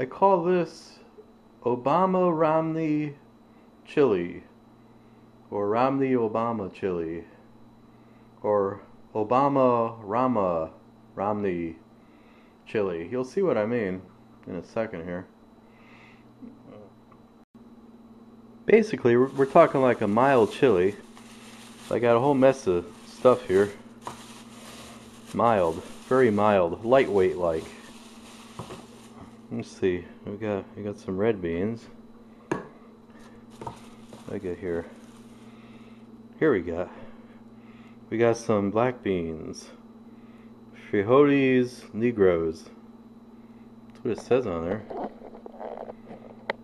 I call this ObamaRomster Chili, or Romney-Obama Chili, or Romney Chili. You'll see what I mean in a second here. Basically, we're talking like a mild chili. I got a whole mess of stuff here. Mild, very mild, lightweight like. Let's see. We got some red beans. I get here. Here we got some black beans. Frijoles negros. That's what it says on there. I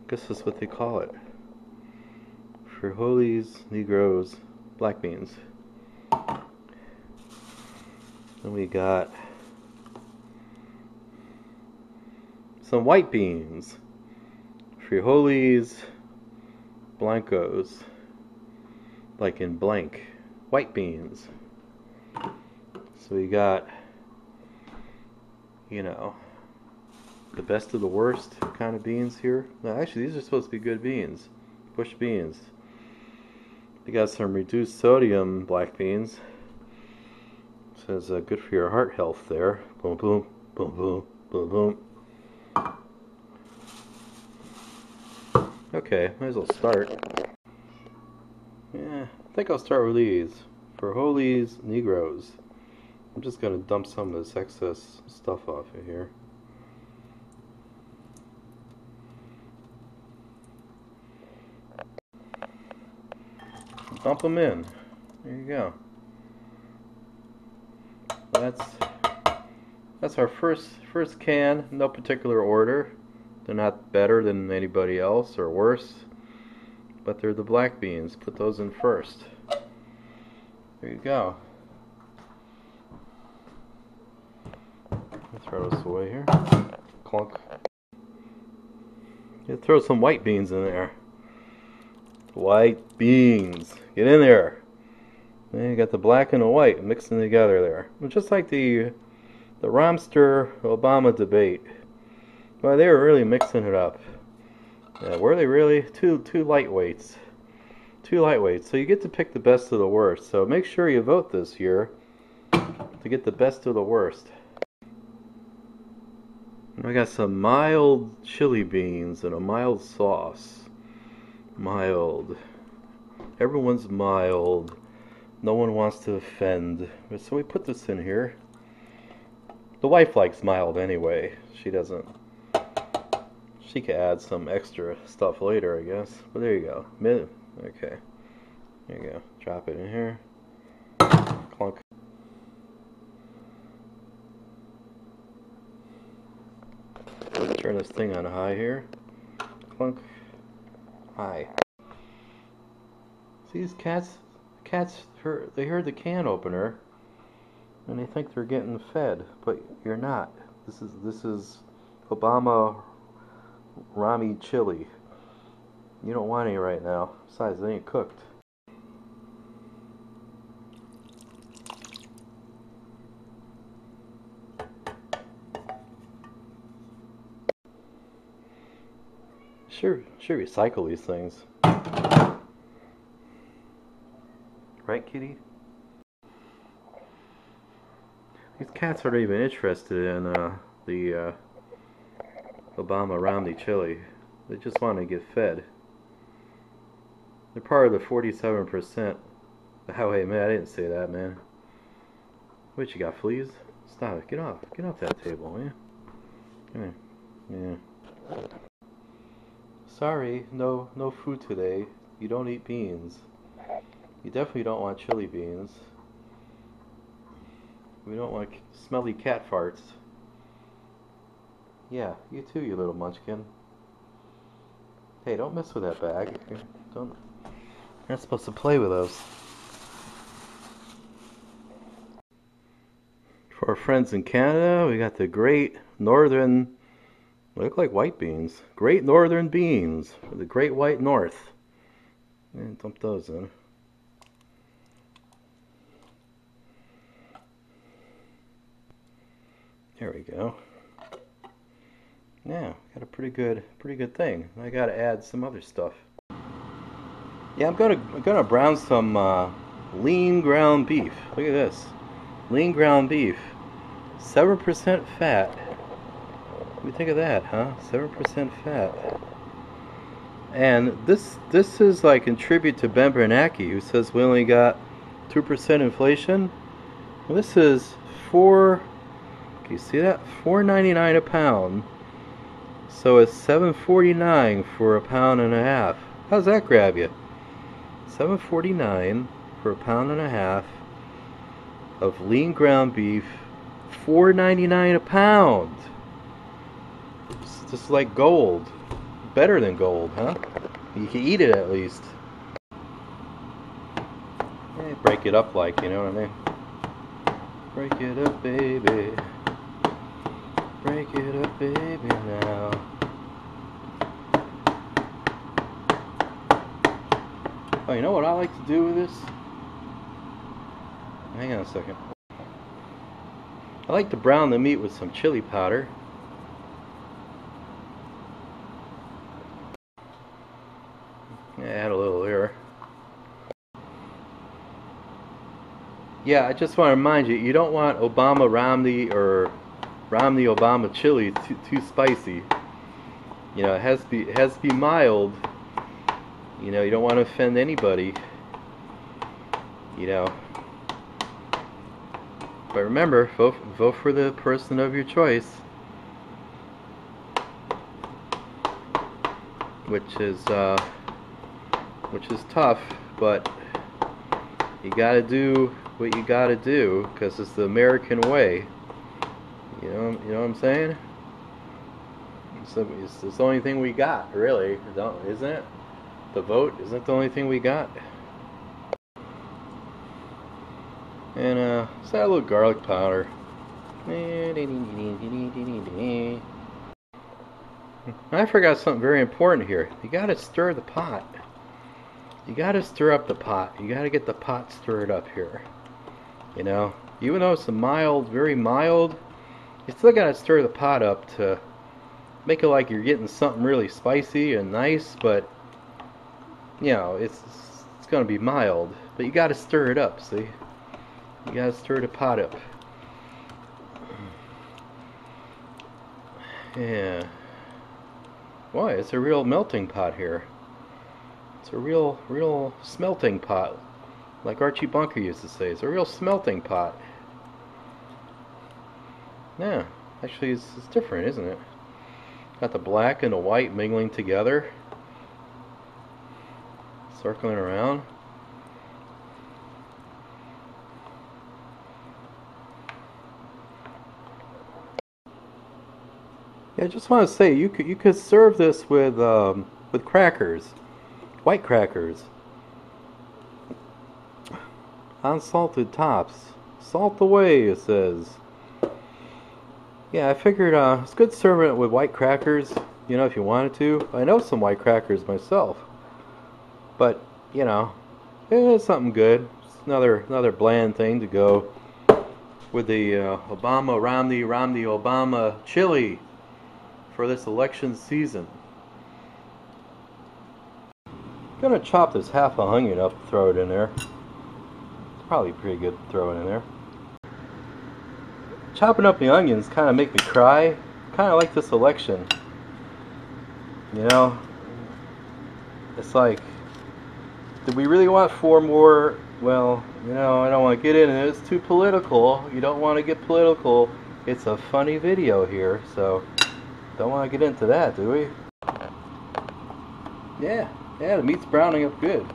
guess that's what they call it. Frijoles negros, black beans. Then we got some white beans. Frijoles blancos. Like in blank. White beans. So we got, you know, the best of the worst kind of beans here. No, actually, these are supposed to be good beans. Bush beans. They got some reduced sodium black beans. Says good for your heart health there. Boom, boom, boom, boom, boom, boom. Okay, might as well start. Yeah, I think I'll start with these. Frijoles negros. I'm just gonna dump some of this excess stuff off of here. Dump them in. There you go. That's our first can. No particular order. They're not better than anybody else or worse, but they're the black beans. Put those in first. There you go. Throw this away here. Clunk. You throw some white beans in there. White beans. Get in there. And you got the black and the white mixing together there. Just like the Romster Obama debate. Well, they were really mixing it up. Yeah, were they really? Two lightweights. Two lightweights. So you get to pick the best of the worst. So make sure you vote this year to get the best of the worst. And I got some mild chili beans and a mild sauce. Mild. Everyone's mild. No one wants to offend. So we put this in here. The wife likes mild anyway. She doesn't. She could add some extra stuff later, I guess. But there you go. Okay. There you go. Drop it in here. Clunk. Let's turn this thing on high here. Clunk. High. See, these cats they heard the can opener and they think they're getting fed, but you're not. This is ObamaRomster Chili. You don't want any right now. Besides, they ain't cooked. Should recycle these things. Right, kitty? These cats aren't even interested in the ObamaRomster Chili. They just want to get fed. They're part of the 47%. Oh, hey, man, I didn't say that, man. What, you got fleas? Stop it. Get off that table, man. Come here. Yeah. Sorry, no food today. You don't eat beans. You definitely don't want chili beans. We don't want smelly cat farts. Yeah, you too, you little munchkin. Hey, don't mess with that bag. You're not supposed to play with those. For our friends in Canada, we got the Great Northern, look like white beans. Great Northern beans for the Great White North. And dump those in. There we go. Yeah, got a pretty good thing. I gotta add some other stuff. Yeah, I'm gonna brown some lean ground beef. Look at this, lean ground beef, 7% fat. What do you think of that, huh? 7% fat. And this is like in tribute to Ben Bernanke, who says we only got 2% inflation. Well, this is can you see that? $4.99 a pound. So it's $7.49 for a pound and a half. How's that grab you? $7.49 for a pound and a half of lean ground beef. $4.99 a pound. It's just like gold. Better than gold, huh? You can eat it at least. Break it up, like, you know what I mean? Break it up, baby. Break it up, baby, now. Oh, you know what I like to do with this? Hang on a second. I like to brown the meat with some chili powder. Add a little there. Yeah, I just want to remind you, you don't want ObamaRomster or Romney-Obama chili too spicy. You know, it has to be mild. You know, you don't want to offend anybody. You know. But remember, vote for the person of your choice. Which is tough, but you gotta do what you gotta do, because it's the American way. You know what I'm saying? It's the only thing we got, really, isn't it? The vote isn't the only thing we got. And let's add a little garlic powder. I forgot something very important here. You gotta stir the pot. You gotta stir up the pot. You gotta get the pot stirred up here. You know, even though it's a mild, very mild, you still gotta stir the pot up to make it like you're getting something really spicy and nice, but you know, it's gonna be mild. But you gotta stir it up, see? You gotta stir the pot up. Yeah. Boy, it's a real melting pot here. It's a real smelting pot. Like Archie Bunker used to say, it's a real smelting pot. Yeah, actually it's different, isn't it? Got the black and the white mingling together. Circling around. Yeah, I just want to say, you could serve this with crackers, white crackers, unsalted tops. Salt away, it says. Yeah, I figured it's good serving it with white crackers. You know, if you wanted to. I know some white crackers myself, but you know, it's something good. It's another bland thing to go with the Romney-Obama chili for this election season. I'm gonna chop this half a onion up, throw it in there. It's probably pretty good to throw it in there. Chopping up the onions kind of make me cry. Kind of like this election. You know, it's like, did we really want 4 more? Well, you know, I don't want to get into it. It's too political. You don't want to get political. It's a funny video here, so don't want to get into that, do we? Yeah, the meat's browning up good.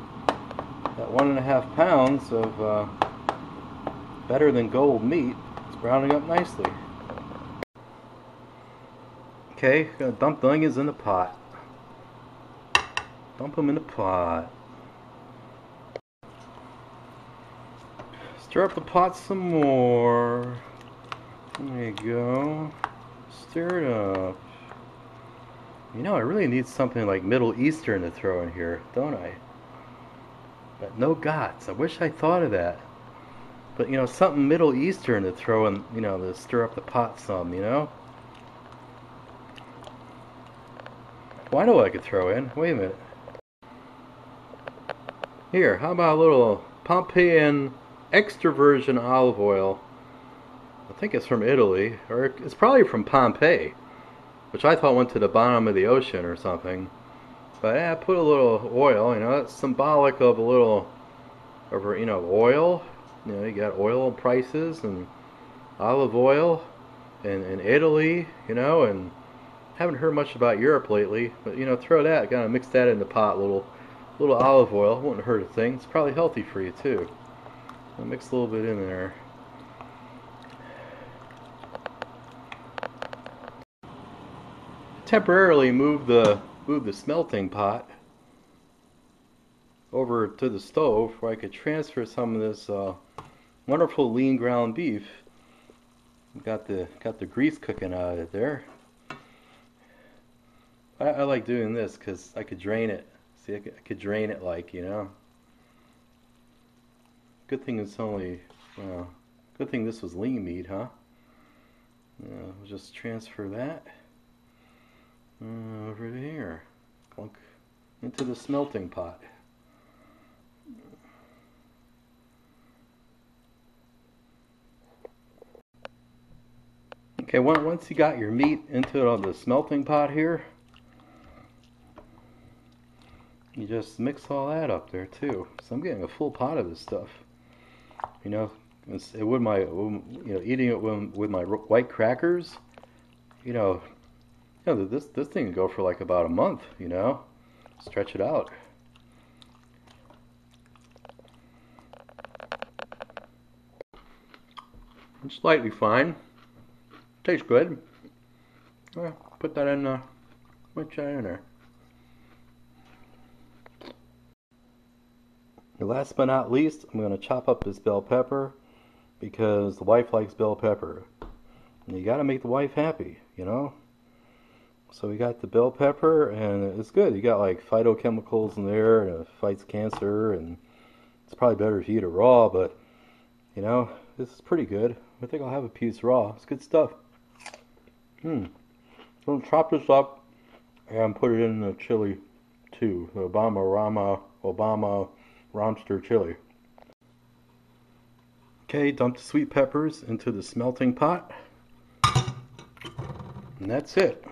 That 1.5 pounds of better than gold meat is browning up nicely. Okay, gonna dump the onions in the pot. Dump them in the pot. Stir up the pot some more. There you go. Stir it up. You know, I really need something like Middle Eastern to throw in here, don't I? But no gots. I wish I thought of that. But, you know, something Middle Eastern to throw in, you know, to stir up the pot some, you know? Well, I know what I could throw in. Wait a minute. Here, how about a little Pompeian extra virgin olive oil? I think it's from Italy, or it's probably from Pompeii, which I thought went to the bottom of the ocean or something. But yeah, put a little oil, you know, it's symbolic of a little, oil. You know, you got oil prices and olive oil in Italy, you know, and haven't heard much about Europe lately. But you know, throw that, kind of mix that in the pot, little olive oil, wouldn't hurt a thing. It's probably healthy for you too. I'll mix a little bit in there. Temporarily move the smelting pot over to the stove where I could transfer some of this wonderful lean ground beef. Got the grease cooking out of it there. I like doing this because I could drain it. See, I could drain it, like, you know. Good thing it's only, good thing this was lean meat, huh? We'll just transfer that over here, clunk, into the smelting pot. Okay, once you got your meat into the smelting pot here, you just mix all that up there too. So I'm getting a full pot of this stuff. You know, eating it with my white crackers. This thing can go for like about a month. You know, stretch it out. It's slightly fine. Tastes good. Well, put that in. Put that in there. Last but not least, I'm going to chop up this bell pepper because the wife likes bell pepper. And you got to make the wife happy, you know? So we got the bell pepper, and it's good. You got like phytochemicals in there, and it fights cancer, and it's probably better if you eat it raw, but, you know, this is pretty good. I think I'll have a piece raw. It's good stuff. So I'll chop this up and put it in the chili too. The ObamaRomster Chili. Okay, dump the sweet peppers into the smelting pot. And that's it.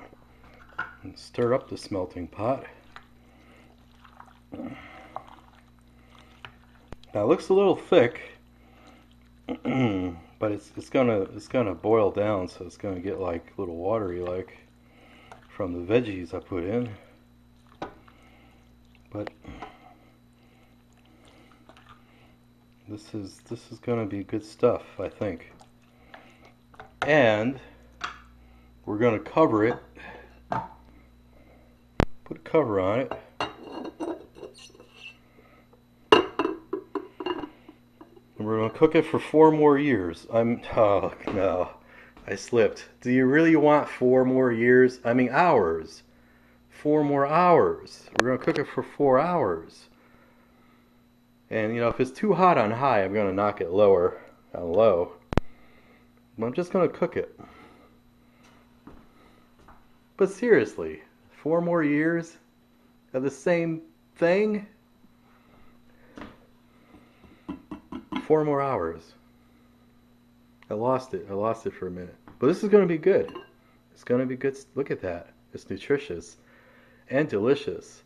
And stir up the smelting pot. Now it looks a little thick, but it's gonna boil down, so it's gonna get like a little watery, like from the veggies I put in. But this is gonna be good stuff, I think. And we're gonna cover it. Put a cover on it. And we're going to cook it for 4 more years. Oh, no. I slipped. Do you really want 4 more years? I mean, hours. 4 more hours. We're going to cook it for 4 hours. And, you know, if it's too hot on high, I'm going to knock it lower on low. But I'm just going to cook it. But seriously, 4 more years of the same thing? 4 more hours. I lost it for a minute. But this is going to be good. It's going to be good. Look at that. It's nutritious and delicious.